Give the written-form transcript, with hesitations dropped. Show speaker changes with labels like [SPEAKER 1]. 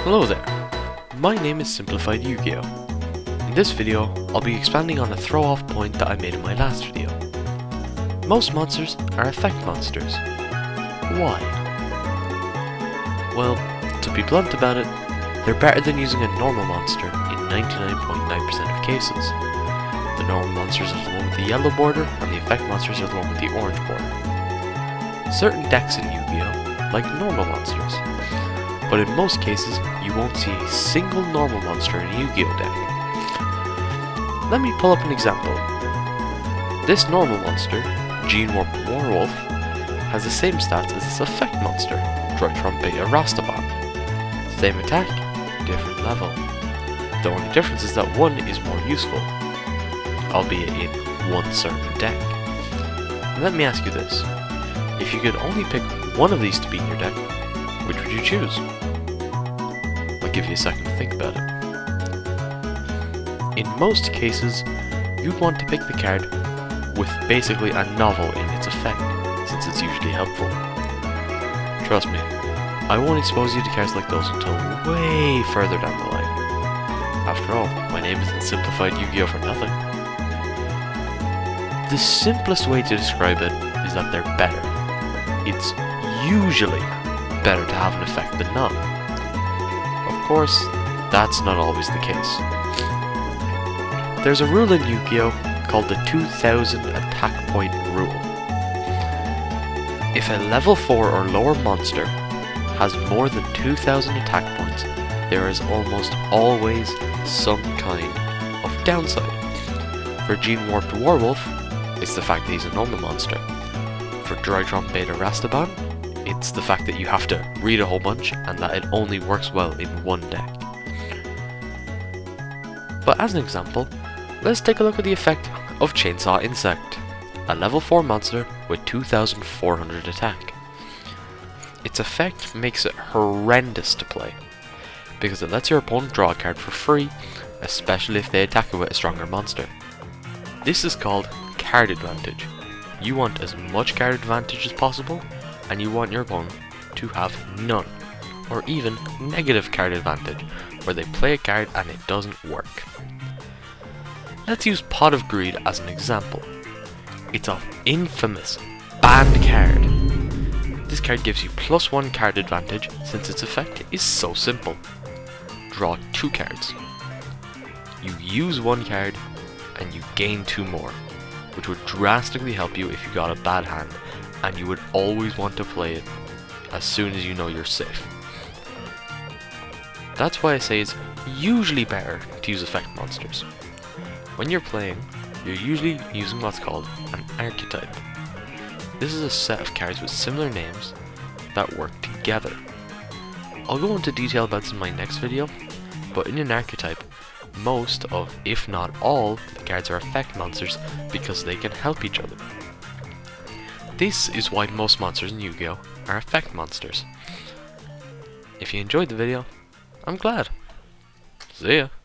[SPEAKER 1] Hello there, my name is Simplified Yu-Gi-Oh! In this video, I'll be expanding on a throw-off point that I made in my last video. Most monsters are effect monsters. Why? Well, to be blunt about it, they're better than using a normal monster in 99.9% of cases. The normal monsters are the one with the yellow border, and the effect monsters are the one with the orange border. Certain decks in Yu-Gi-Oh! Like normal monsters, but in most cases, you won't see a single normal monster in a Yu-Gi-Oh! Deck. Let me pull up an example. This normal monster, Gene Warped Warwolf, has the same stats as its effect monster, Droitron Beta Rastaban. Same attack, different level. The only difference is that one is more useful, albeit in one certain deck. Let me ask you this. If you could only pick one of these to be in your deck, which would you choose? I'll give you a second to think about it. In most cases, you'd want to pick the card with basically a novel in its effect, since it's usually helpful. Trust me, I won't expose you to cards like those until way further down the line. After all, my name isn't Simplified Yu-Gi-Oh! For nothing. The simplest way to describe it is that they're better. It's usually better to have an effect than none. Of course, that's not always the case. There's a rule in Yu-Gi-Oh! Called the 2000 attack point rule. If a level 4 or lower monster has more than 2000 attack points, there is almost always some kind of downside. For Gene Warped Warwolf, it's the fact that he's a normal monster. For Droitron Beta Rastaban, it's the fact that you have to read a whole bunch and that it only works well in one deck. But as an example, let's take a look at the effect of Chainsaw Insect, a level 4 monster with 2400 attack. Its effect makes it horrendous to play, because it lets your opponent draw a card for free, especially if they attack it with a stronger monster. This is called card advantage. You want as much card advantage as possible, and you want your opponent to have none, or even negative card advantage, where they play a card and it doesn't work. Let's use Pot of Greed as an example. It's an infamous banned card. This card gives you +1 card advantage since its effect is so simple. Draw 2 cards. You use 1 card and you gain 2 more, which would drastically help you if you got a bad hand, and you would always want to play it as soon as you know you're safe. That's why I say it's usually better to use effect monsters. When you're playing, you're usually using what's called an archetype. This is a set of cards with similar names that work together. I'll go into detail about this in my next video, but in an archetype, most of, if not all, the cards are effect monsters because they can help each other. This is why most monsters in Yu-Gi-Oh! Are effect monsters. If you enjoyed the video, I'm glad. See ya!